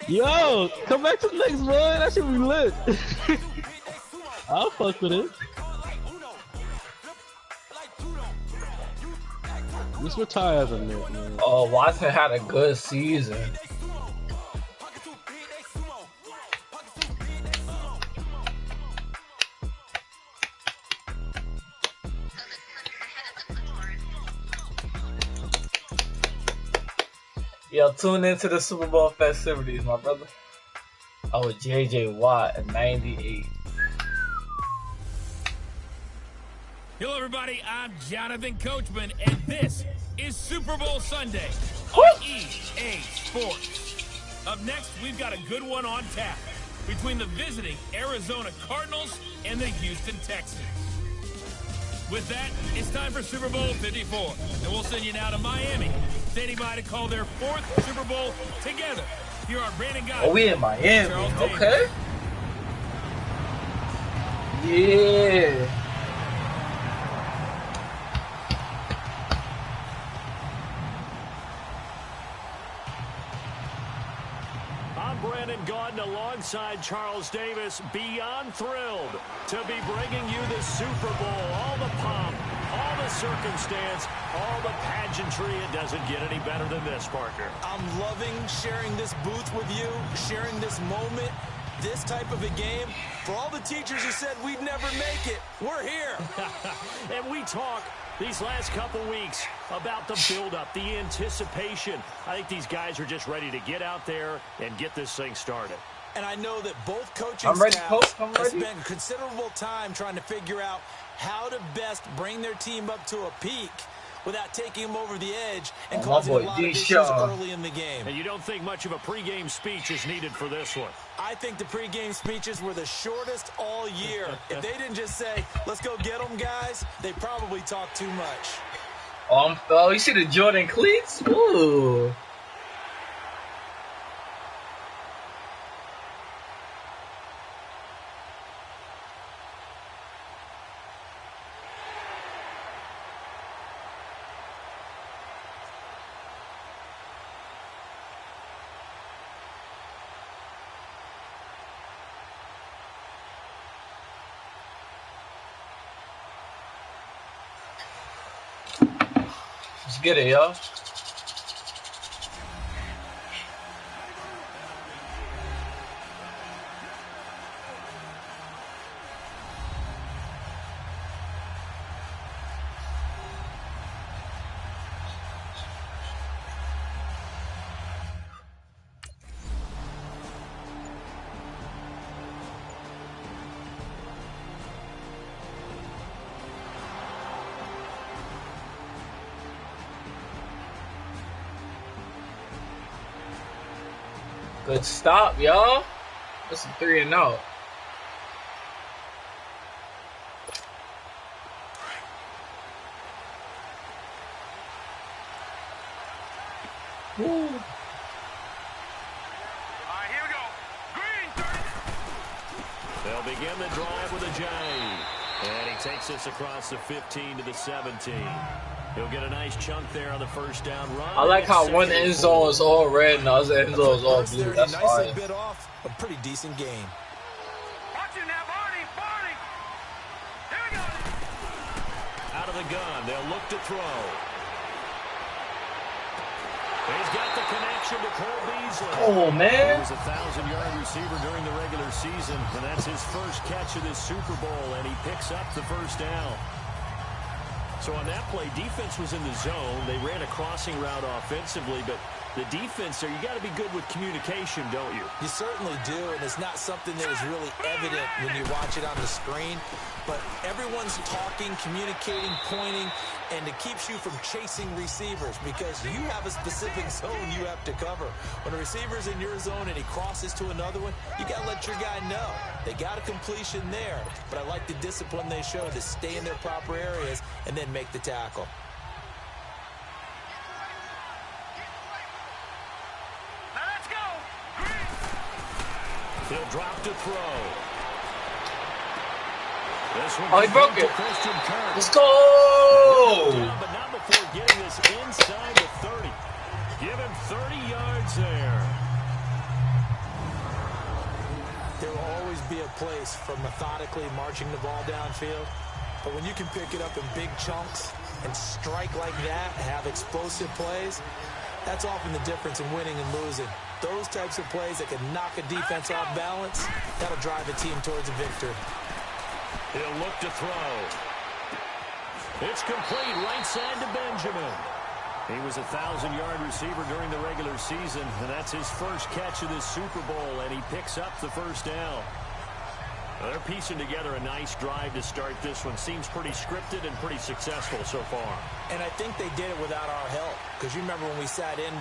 Yo, come back to the Knicks, boy. That should be lit. I'll fuck with it. Just retire as a Knick, man. Oh, Watson had a good season. Yo, tune into the Super Bowl festivities, my brother. Oh, JJ Watt at 98. Hello, everybody. I'm Jonathan Coachman, and this is Super Bowl Sunday Woo! on EA Sports. Up next, we've got a good one on tap between the visiting Arizona Cardinals and the Houston Texans. With that, it's time for Super Bowl 54, and we'll send you now to Miami, standing by to call their 4th Super Bowl together. Here are Brandon Guy. Oh, we in Miami. Okay. Yeah. Brandon Gaudin alongside Charles Davis, beyond thrilled to be bringing you the Super Bowl. All the pomp, all the circumstance, all the pageantry. It doesn't get any better than this, Parker. I'm loving sharing this booth with you, sharing this moment, this type of a game. For all the teachers who said we'd never make it, we're here. And we talk these last couple weeks about the build-up, the anticipation. I think these guys are just ready to get out there and get this thing started. And I know that both coaching staffs have spent considerable time trying to figure out how to best bring their team up to a peak without taking them over the edge and causing a lot of issues early in the game. And you don't think much of a pregame speech is needed for this one? I think the pregame speeches were the shortest all year. If they didn't just say, let's go get them, guys, they probably talked too much. Oh, you see the Jordan cleats? Ooh. Let's get it, y'all. Good stop, y'all. That's a 3-and-out. Woo. All right, here we go. Green. They'll begin the drive with a J. And he takes this across the 15 to the 17. He'll get a nice chunk there on the first down run. I like how one end zone is all red and the other end zone is all blue. That's fine. Bit off a pretty decent game. Watch it now, Barney. Here we go. Out of the gun, they'll look to throw. He's got the connection to Cole Beasley. Oh, man. He was a 1,000-yard receiver during the regular season, and that's his first catch of this Super Bowl, and he picks up the first down. So on that play, defense was in the zone. They ran a crossing route offensively, but the defense there, you got to be good with communication, don't you? You certainly do, and it's not something that is really evident when you watch it on the screen. But everyone's talking, communicating, pointing, and it keeps you from chasing receivers because you have a specific zone you have to cover. When a receiver's in your zone and he crosses to another one, you got to let your guy know. They got a completion there, but I like the discipline they show to stay in their proper areas and then make the tackle. Now let's go. He'll drop to throw. Oh, he broke it. Let's go. But not before getting this inside the 30. Give him on 30 yards there. There will always be a place for methodically marching the ball downfield. But when you can pick it up in big chunks and strike like that, have explosive plays, that's often the difference in winning and losing. Those types of plays that can knock a defense off balance, that'll drive a team towards a victory. He'll look to throw. It's complete right side to Benjamin. He was a 1,000-yard receiver during the regular season, and that's his first catch of this Super Bowl, and he picks up the first down. They're piecing together a nice drive to start this one. Seems pretty scripted and pretty successful so far. And I think they did it without our help. Because you remember when we sat in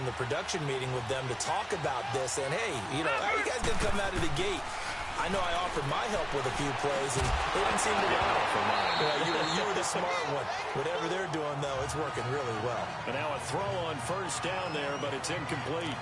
the production meeting with them to talk about this, and hey, you know, how are you guys going to come out of the gate? I know I offered my help with a few plays, and they didn't seem to want it. You were the smart one. Whatever they're doing, though, it's working really well. And now a throw on first down there, but it's incomplete.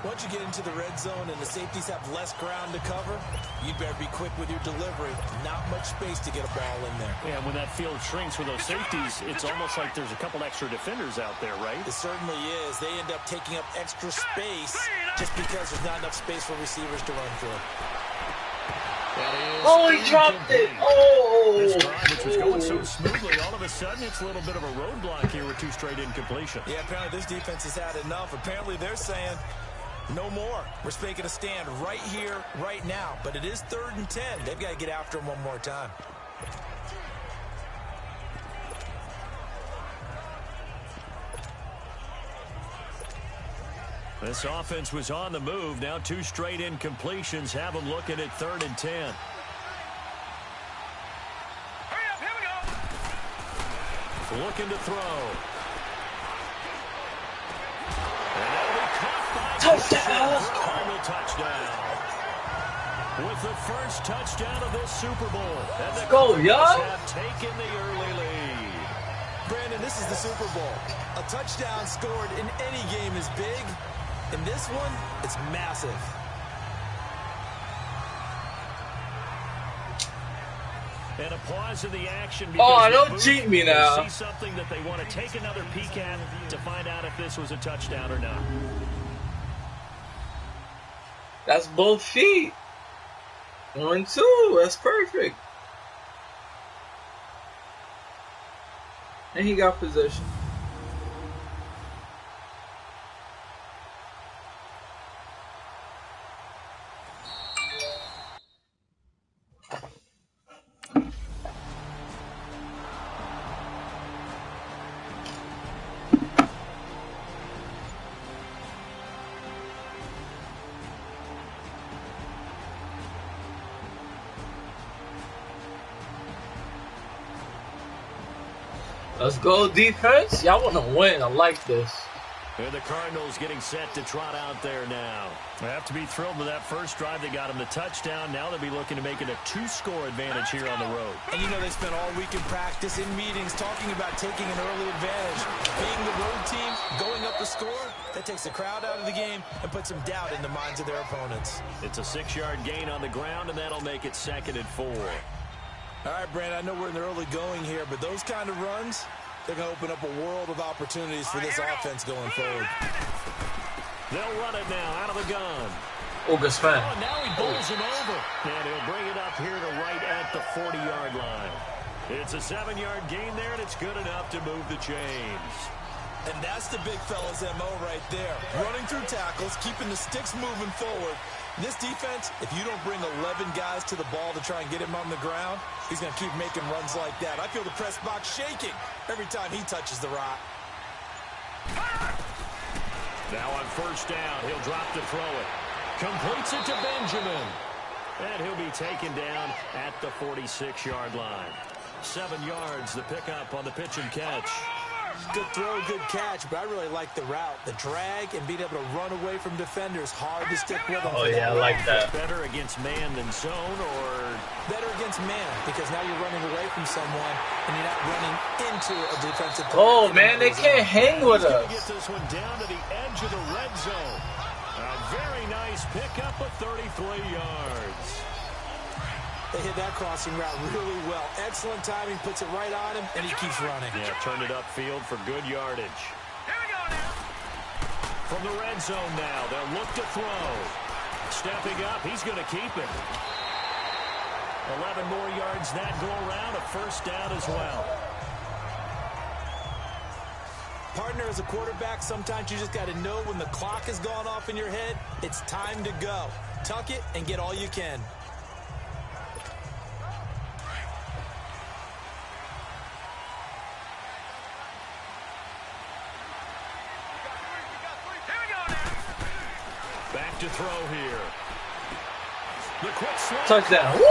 Once you get into the red zone and the safeties have less ground to cover, you'd better be quick with your delivery. Not much space to get a ball in there. Yeah, when that field shrinks with those safeties, it's almost like there's a couple extra defenders out there, right? It certainly is. They end up taking up extra space just because there's not enough space for receivers to run through. Oh, he dropped it. Oh. This drive, which was going so smoothly, all of a sudden it's a little bit of a roadblock here with two straight incompletions. Yeah, apparently this defense has had enough. Apparently they're saying no more. We're making a stand right here, right now. But it is 3rd and 10. They've got to get after him one more time. This offense was on the move. Now two straight incompletions have them looking at 3rd and 10. Hurry up, here we go. Looking to throw. And that'll be caught by Cardinal touchdown. With the first touchdown of this Super Bowl. And the Cardinals have taken the early lead. Brandon, this is the Super Bowl. A touchdown scored in any game is big. In this one, it's massive. And a pause in the action. Oh, don't cheat me now. See something that they want to take another peek at to find out if this was a touchdown or not. That's both feet. 1, 2. That's perfect. And he got possession. Let's go, defense. Y'all want to win. I like this. And the Cardinals getting set to trot out there now. They have to be thrilled with that first drive. They got them the touchdown. Now they'll be looking to make it a 2-score advantage here on the road. And you know they spent all week in practice, in meetings, talking about taking an early advantage. Being the road team, going up the score, that takes the crowd out of the game and puts some doubt in the minds of their opponents. It's a 6-yard gain on the ground, and that'll make it 2nd and 4. All right, Brandon, I know we're in the early going here, but those kind of runs, they're going to open up a world of opportunities for this offense going forward. They'll run it now out of the gun. Oh, good fan. Oh, now he bowls him over. And he'll bring it up here to right at the 40-yard line. It's a 7-yard gain there, and it's good enough to move the chains. And that's the big fella's MO right there. Running through tackles, keeping the sticks moving forward. This defense, if you don't bring 11 guys to the ball to try and get him on the ground, he's going to keep making runs like that. I feel the press box shaking every time he touches the rock. Now on first down, he'll drop to throw it. Completes it to Benjamin. And he'll be taken down at the 46-yard line. 7 yards, the pickup on the pitch and catch. Good throw, good catch, but I really like the route. The drag and being able to run away from defenders. Hard to stick with them. Oh, yeah, I like that. Better against man than zone, or? Better against man, because now you're running away from someone and you're not running into a defensive target. Oh, man, they can't hang with us. Get this one down to the edge of the red zone. A very nice pickup of 33 yards. They hit that crossing route really well. Excellent timing, puts it right on him, and he keeps running. Yeah, turned it upfield for good yardage. Here we go now. From the red zone now, they'll look to throw. Stepping up, he's going to keep it. 11 more yards that go around, a first down as well. Partner, as a quarterback, sometimes you just got to know when the clock has gone off in your head, it's time to go. Tuck it and get all you can. Back to throw here. The quick slip. Touchdown. Woo!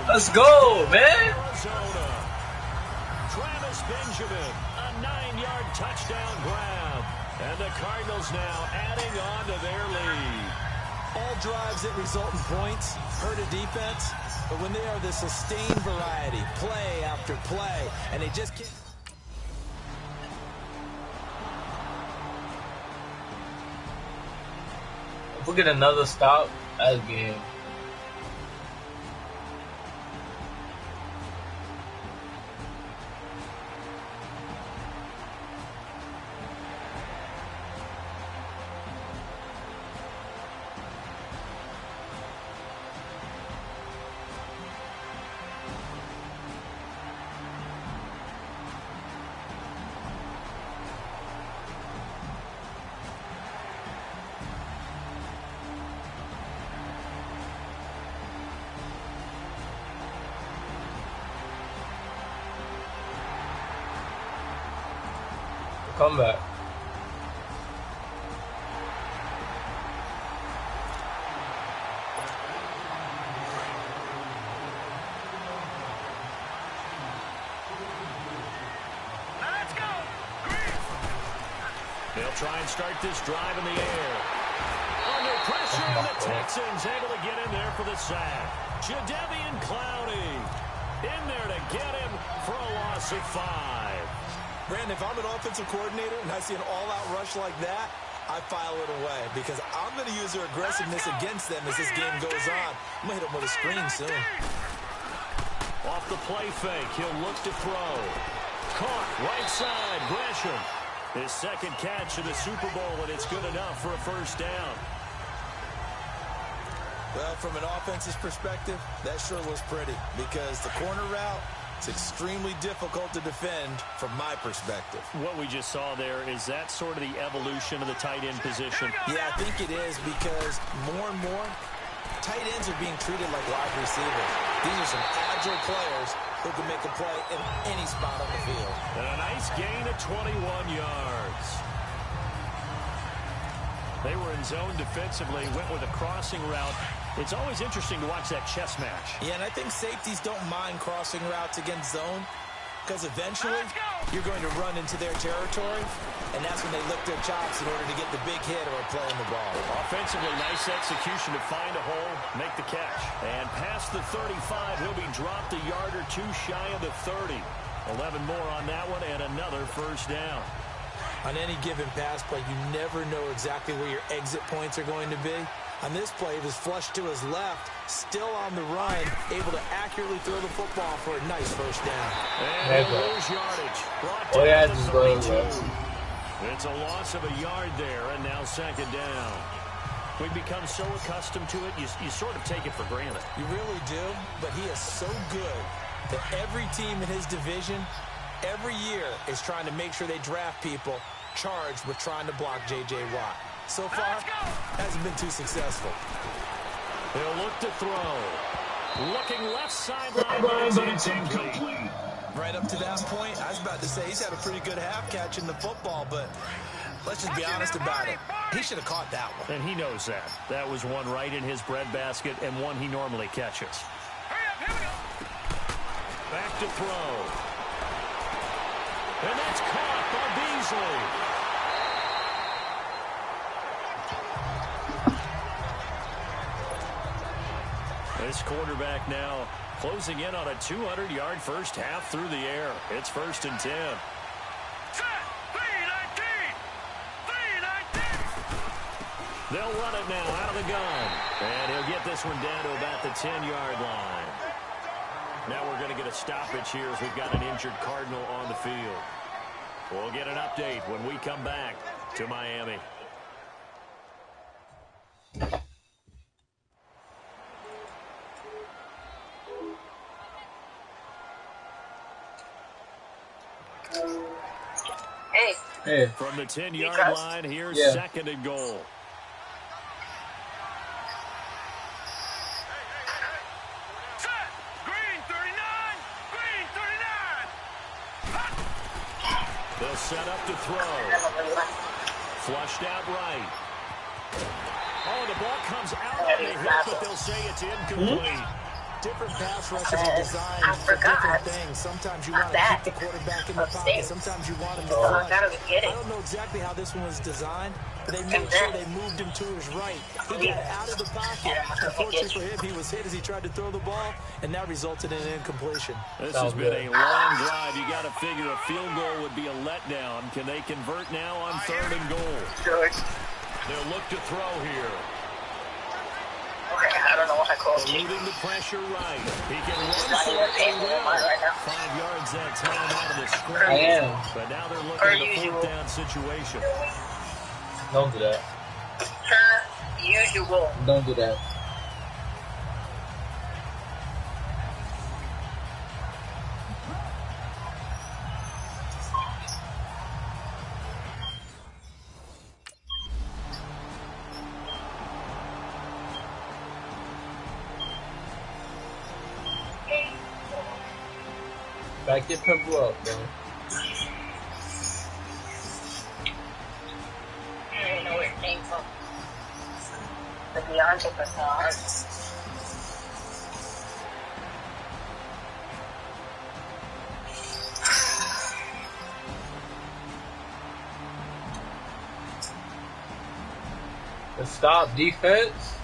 Let's go, man. Travis Benjamin, a 9-yard touchdown grab. And the Cardinals now adding on to their lead. All drives that result in points hurt a defense, but when they are the sustained variety, play after play, and they just can't. If we get another stop, that's game. Comeback. Let's go. They'll try and start this drive in the air. Under pressure, and the Texans able to get in there for the sack. Jadeveon Clowney in there to get him for a loss of 5. Brandon, if I'm an offensive coordinator and I see an all-out rush like that, I file it away because I'm going to use their aggressiveness against them as this game goes on. I'm going to hit them with a screen soon. Off the play fake, he'll look to throw. Caught, right side, Gresham. His second catch of the Super Bowl, and it's good enough for a first down. Well, from an offensive perspective, that sure was pretty because the corner route, it's extremely difficult to defend from my perspective. What we just saw there, is that sort of the evolution of the tight end position? Yeah, I think it is because more and more, tight ends are being treated like wide receivers. These are some agile players who can make a play in any spot on the field. And a nice gain of 21 yards. They were in zone defensively, went with a crossing route. It's always interesting to watch that chess match. Yeah, and I think safeties don't mind crossing routes against zone because eventually you're going to run into their territory, and that's when they lick their chops in order to get the big hit or playing the ball. Offensively, nice execution to find a hole, make the catch. And past the 35, he'll be dropped a yard or two shy of the 30. 11 more on that one, and another first down. On any given pass play, you never know exactly where your exit points are going to be. On this play, it was flushed to his left, still on the run, able to accurately throw the football for a nice first down. And lose yardage. Brought down to the 32. It's a loss of a yard there, and now second down. We've become so accustomed to it, you sort of take it for granted. You really do, but he is so good that every team in his division, every year, is trying to make sure they draft people charged with trying to block J.J. Watt. So far, hasn't been too successful. He'll look to throw. Looking left sideline, but it's incomplete. Right up to that point, I was about to say he's had a pretty good half catching the football, but let's just be honest about it. He should have caught that one. And he knows that. That was one right in his breadbasket and one he normally catches. Back to throw. And that's caught by Beasley. This quarterback now closing in on a 200-yard first half through the air. It's 1st and 10. They'll run it now out of the gun. And he'll get this one down to about the 10-yard line. Now we're going to get a stoppage here as we've got an injured Cardinal on the field. We'll get an update when we come back to Miami. Hey. From the 10-yard line, here's second and goal. Green 39! Green 39! They'll set up to throw. Flushed out right. Oh, the ball comes out on the hit, but they'll say it's incomplete. Different pass rushes are designed for different things. Sometimes you want to keep the quarterback in the pocket. Sometimes you want him to throw. I don't know exactly how this one was designed, but they made sure they moved him to his right. He got out of the pocket. Unfortunately for him, he was hit as he tried to throw the ball, and that resulted in an incompletion. This has been a long drive. You got to figure a field goal would be a letdown. Can they convert now on third and goal? They'll look to throw here. I don't know what I call it. Eluding the pressure right. He can run for it and will. 5 yards that time out of the screen. But now they're looking at a fourth down situation. Don't do that. Usual. Don't do that. Back your pimple up, bro. I don't even know where it came from. The Beyonce persona. The stop defense.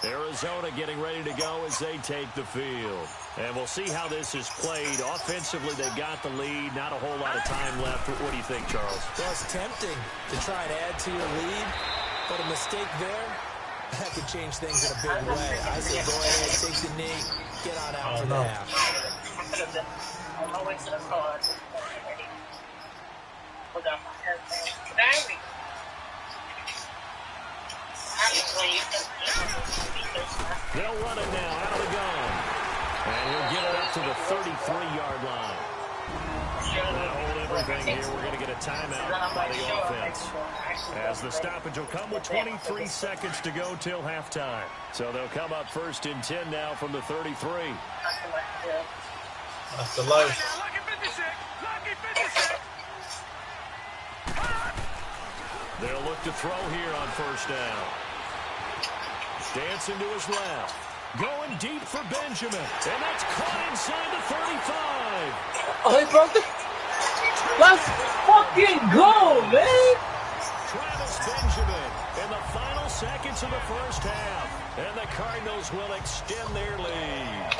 Arizona getting ready to go as they take the field. And we'll see how this is played. Offensively, they've got the lead. Not a whole lot of time left. What do you think, Charles? Well, it's tempting to try and add to your lead, but a mistake there, that could change things in a big way. I say go ahead, take the knee, get on out for the half. On my way to the car. Hold on. Diary. They'll run it now out of the gun. And we'll get it up to the 33-yard line. Now hold everything here. We're going to get a timeout by the offense. As the stoppage will come with 23 seconds to go till halftime. So they'll come up first and 10 now from the 33. That's the life. Lucky 56! Lucky 56! They'll look to throw here on first down. Dancing to his left. Going deep for Benjamin. And that's caught inside the 35. Oh, he broke it. Let's fucking go, man. Travis Benjamin in the final seconds of the first half. And the Cardinals will extend their lead.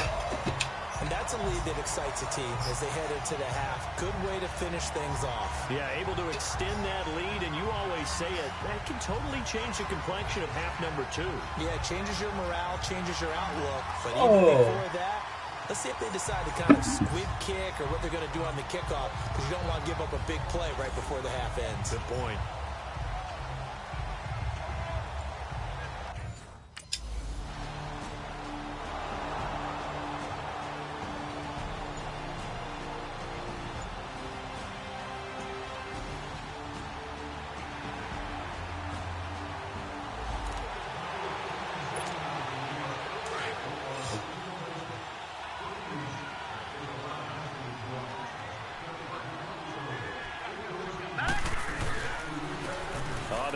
And that's a lead that excites a team as they head into the half. Good way to finish things off. Yeah, able to extend that lead, and you always say it, that can totally change the complexion of half number 2. Yeah, it changes your morale, changes your outlook. But even before that, let's see if they decide to kind of squib kick or what they're going to do on the kickoff, because you don't want to give up a big play right before the half ends. Good point.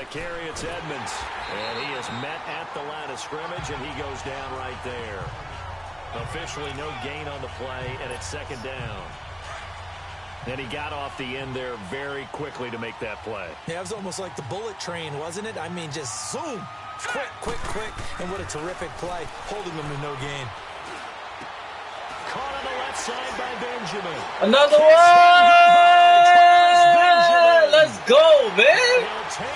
Carry, it's Edmonds. And he is met at the line of scrimmage, and he goes down right there. Officially no gain on the play, and it's second down. And he got off the end there very quickly to make that play. Yeah, it was almost like the bullet train, wasn't it? I mean, just zoom. Quick, quick, quick. And what a terrific play, holding them to no gain. Caught on the left side by Benjamin. Another one! Let's go, man.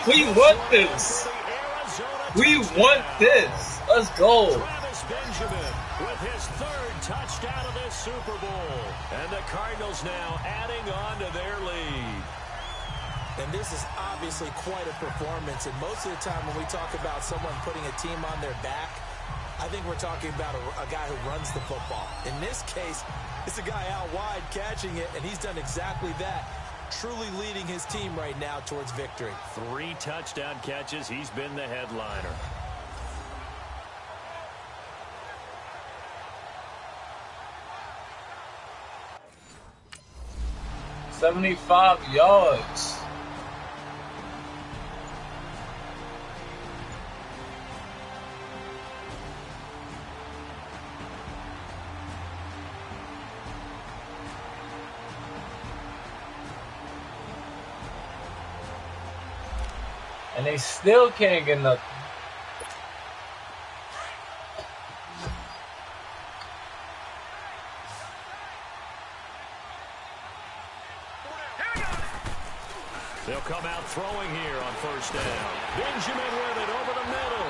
We want this. The Arizona We want this. Let's go. Travis Benjamin with his third touchdown of this Super Bowl. And the Cardinals now adding on to their lead. And this is obviously quite a performance. And most of the time when we talk about someone putting a team on their back, I think we're talking about a guy who runs the football. In this case, it's a guy out wide catching it, and he's done exactly that. Truly leading his team right now towards victory. 3 touchdown catches. He's been the headliner. $75 yards. And they still can't get nothing. They'll come out throwing here on first down. Benjamin with it over the middle.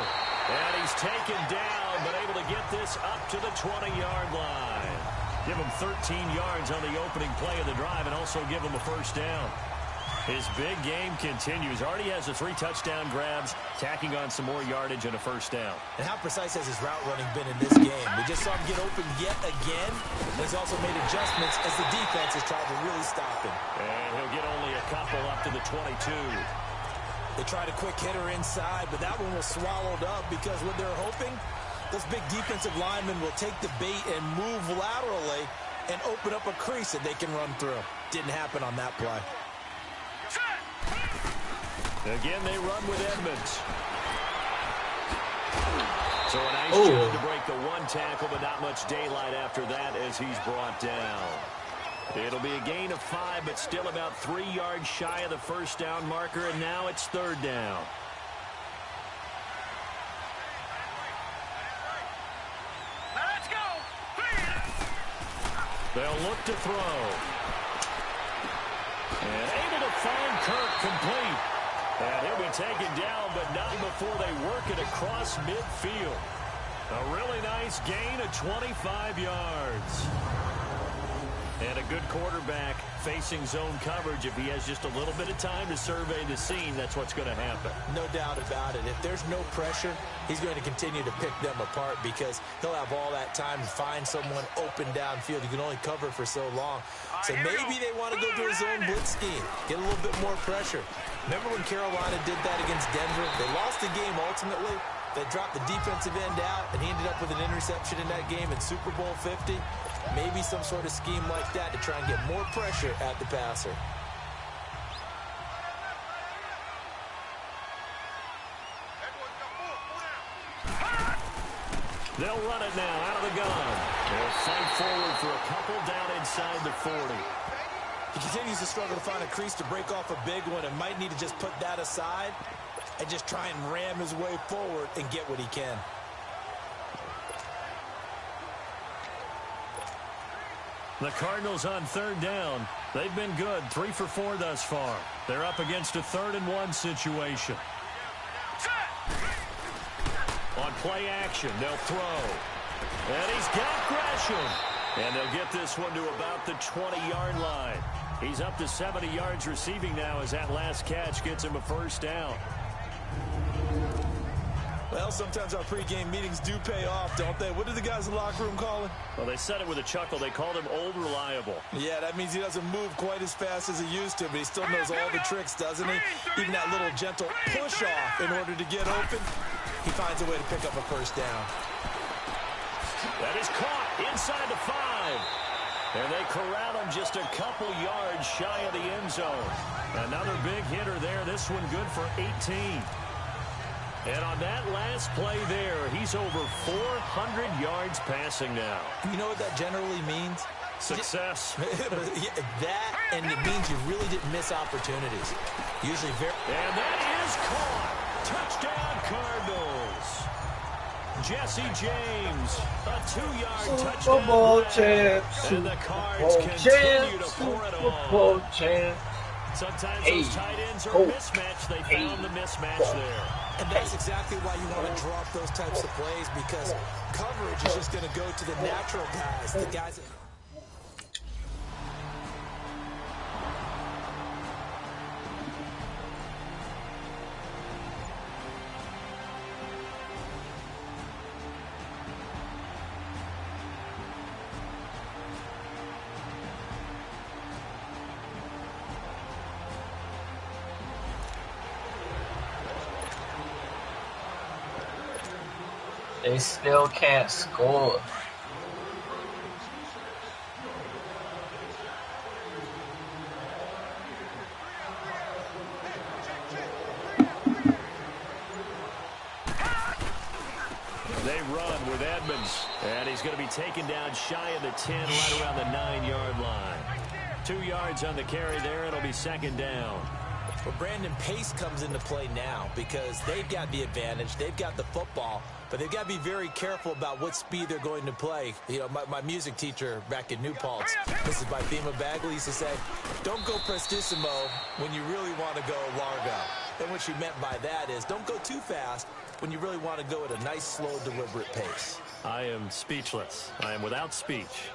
And he's taken down, but able to get this up to the 20-yard line. Give him 13 yards on the opening play of the drive and also give him a first down. His big game continues. Already has the 3 touchdown grabs, tacking on some more yardage and a first down. And how precise has his route running been in this game? We just saw him get open yet again. And he's also made adjustments as the defense has tried to really stop him. And he'll get only a couple up to the 22. They tried a quick hitter inside, but that one was swallowed up because what they're hoping, those big defensive linemen will take the bait and move laterally and open up a crease that they can run through. Didn't happen on that play. Again, they run with Edmonds. So a nice job to break the 1 tackle, but not much daylight after that as he's brought down. It'll be a gain of 5, but still about 3 yards shy of the first down marker, and now it's 3rd down. Let's go. They'll look to throw. And able to find Kirk complete. And he'll be taken down, but not before they work it across midfield. A really nice gain of 25 yards. And a good quarterback facing zone coverage. If he has just a little bit of time to survey the scene, that's what's going to happen. No doubt about it. If there's no pressure, he's going to continue to pick them apart because he'll have all that time to find someone open downfield. You can only cover for so long. So maybe they want to go to a zone blitz scheme, get a little bit more pressure. Remember when Carolina did that against Denver? They lost the game ultimately. They dropped the defensive end out, and he ended up with an interception in that game in Super Bowl 50. Maybe some sort of scheme like that to try and get more pressure at the passer. They'll run it now out of the gun. They'll fight forward for a couple down inside the 40. He continues to struggle to find a crease to break off a big one and might need to just put that aside and just try and ram his way forward and get what he can. The Cardinals on 3rd down. They've been good, 3 for 4 thus far. They're up against a 3rd and 1 situation. On play action, they'll throw. And he's got Gresham. And they'll get this one to about the 20-yard line. He's up to 70 yards receiving now as that last catch gets him a first down. Well, sometimes our pregame meetings do pay off, don't they? What did the guys in the locker room call him? Well, they said it with a chuckle. They called him Old Reliable. Yeah, that means he doesn't move quite as fast as he used to, but he still knows all the tricks, doesn't he? Even that little gentle push-off in order to get open, he finds a way to pick up a first down. That is caught inside the 5. And they corral him just a couple yards shy of the end zone. Another big hitter there. This one good for 18. And on that last play there, he's over 400 yards passing now. You know what that generally means? Success. That, and it means you really didn't miss opportunities. Usually very... And that is caught. Touchdown, Cardinals. Jesse James, a 2-yard touchdown. Super Bowl champ. And the Cards continue to pour it on. Super Bowl champ. Sometimes those tight ends are mismatched. They found the mismatch there. And that's exactly why you want to draw up those types of plays, because coverage is just going to go to the natural guys, the guys that... They still can't score. They run with Edmonds, and he's going to be taken down shy of the 10, right around the 9-yard line. 2 yards on the carry there. It'll be second down. Well, Brandon, pace comes into play now because they've got the advantage. They've got the football, but they've got to be very careful about what speed they're going to play. You know, my music teacher back in New Paltz, Mrs. Bythema Bagley, used to say, don't go prestissimo when you really want to go largo. And what she meant by that is don't go too fast when you really want to go at a nice, slow, deliberate pace. I am speechless. I am without speech.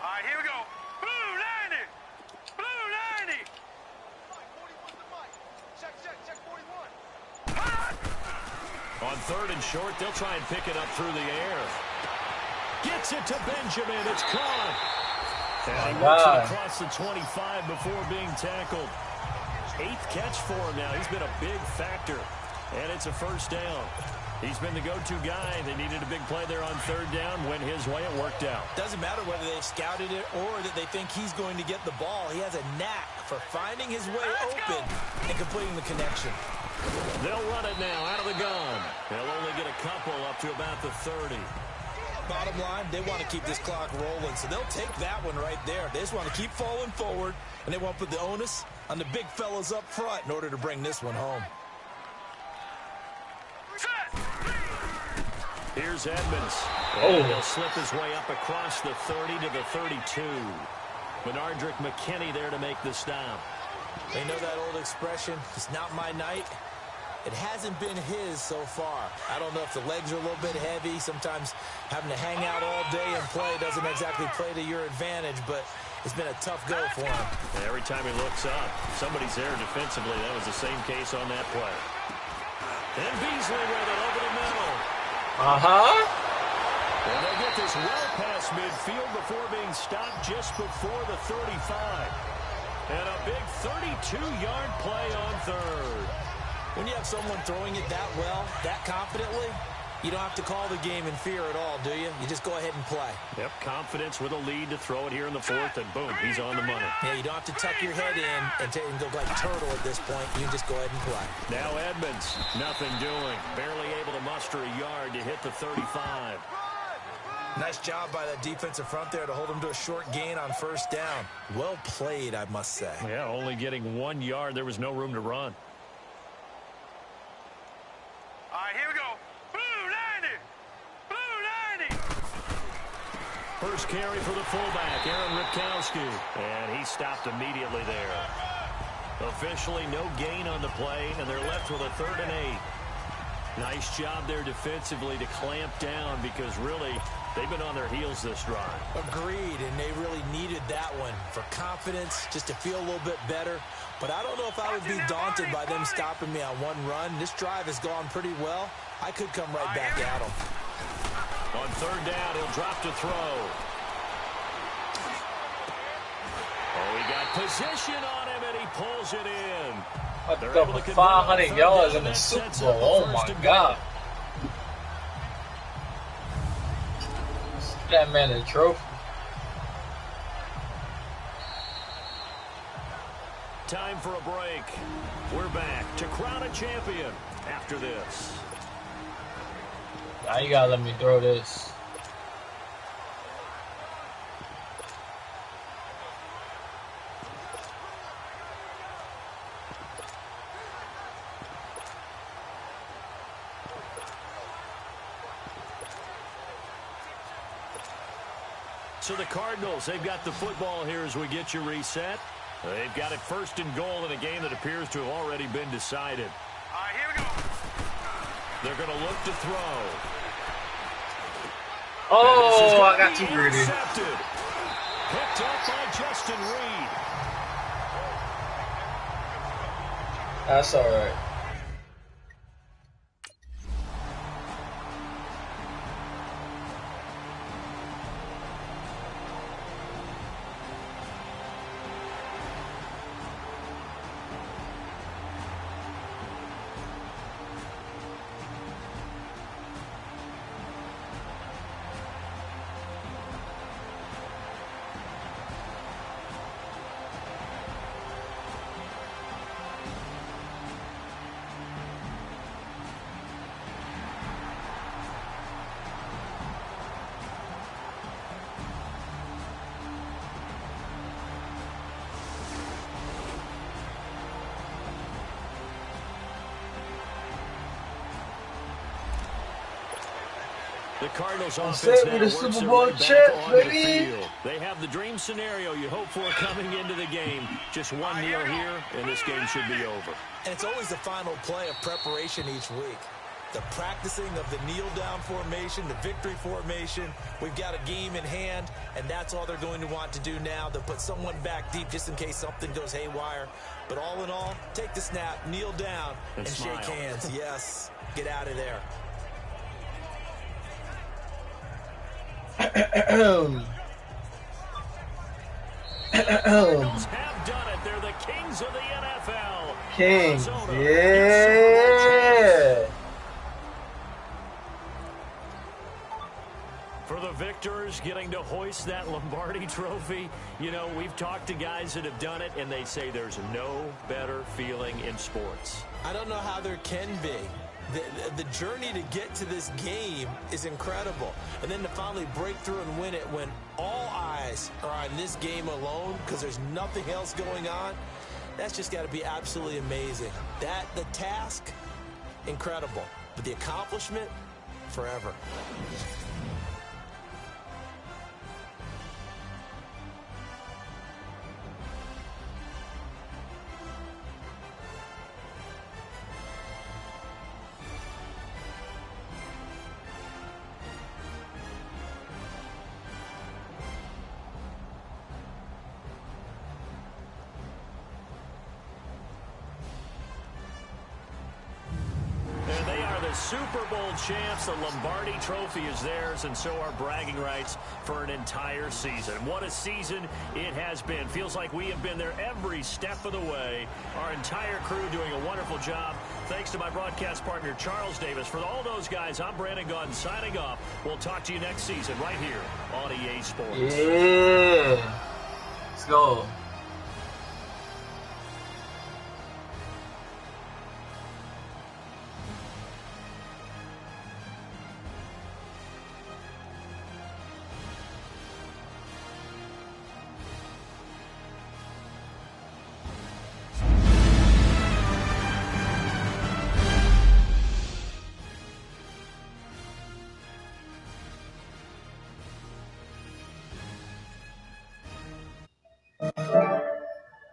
All right, here we go. Blue 90. Blue 90. Check 41. On third and short, they'll try and pick it up through the air. Gets it to Benjamin. It's caught. And he works it across the 25 before being tackled. 8th catch for him now. He's been a big factor. And it's a first down. He's been the go-to guy. They needed a big play there on third down. Went his way. It worked out. Doesn't matter whether they've scouted it or that they think he's going to get the ball. He has a knack for finding his way open and completing the connection. They'll run it now out of the gun. They'll only get a couple up to about the 30. Bottom line, they want to keep this clock rolling, so they'll take that one right there. They just want to keep falling forward, and they want to put the onus on the big fellas up front in order to bring this one home. Here's Edmonds. And he'll slip his way up across the 30 to the 32. Benardrick McKinney there to make the stop. They know that old expression, it's not my night. It hasn't been his so far. I don't know if the legs are a little bit heavy. Sometimes having to hang out all day and play doesn't exactly play to your advantage, but it's been a tough go for him. Every time he looks up, somebody's there defensively. That was the same case on that play. And Beasley with it over the middle. And they get this well past midfield before being stopped just before the 35. And a big 32-yard play on third. When you have someone throwing it that well, that confidently, you don't have to call the game in fear at all, do you? You just go ahead and play. Yep, confidence with a lead to throw it here in the fourth, and boom, he's on the money. Yeah, you don't have to tuck your head in and go like turtle at this point. You can just go ahead and play. Now Edmonds, nothing doing. Barely able to muster a yard to hit the 35. Nice job by that defensive front there to hold him to a short gain on first down. Well played, I must say. Yeah, only getting 1 yard. There was no room to run. All right, here we go. Blue 90. Blue 90. First carry for the fullback, Aaron Ripkowski. And he stopped immediately there. Officially no gain on the play, and they're left with a 3rd and 8. Nice job there defensively to clamp down because really they've been on their heels this drive. Agreed, and they really needed that one for confidence, just to feel a little bit better. But I don't know if I would be daunted by them stopping me on one run. This drive has gone pretty well. I could come right back at them. On third down, he'll drop to throw. Oh, he got position on him, and he pulls it in. What the 500 yards in the Super Bowl? Oh my God! That man a trophy. Time for a break. We're back to crown a champion after this. Now you gotta let me throw this. So the Cardinals, they've got the football here as we get you reset. They've got it 1st and goal in a game that appears to have already been decided. All right, here we go. They're going to look to throw. Oh, I got too greedy. Intercepted. Picked up by Justin Reed. That's all right. The Cardinals offense Set now me the works Super their Bowl way back champ, onto the baby. field. They have the dream scenario you hope for coming into the game. Just one kneel here, and this game should be over. And it's always the final play of preparation each week. The practicing of the kneel-down formation, the victory formation. We've got a game in hand, and that's all they're going to want to do now. They'll put someone back deep just in case something goes haywire. But all in all, take the snap, kneel down, and shake hands. Yes, get out of there. Cardinals have done it. They're the kings of the NFL. Kings, Arizona, yeah. For the victors, getting to hoist that Lombardi trophy, you know, we've talked to guys that have done it, and they say there's no better feeling in sports. I don't know how there can be. The journey to get to this game is incredible. And then to finally break through and win it when all eyes are on this game alone because there's nothing else going on, that's just got to be absolutely amazing. The task, incredible. But the accomplishment, forever. Super Bowl champs. The Lombardi trophy is theirs, and so are bragging rights for an entire season. What a season it has been. Feels like we have been there every step of the way. Our entire crew doing a wonderful job. Thanks to my broadcast partner, Charles Davis. For all those guys, I'm Brandon Gaudin signing off. We'll talk to you next season right here on EA Sports. Yeah.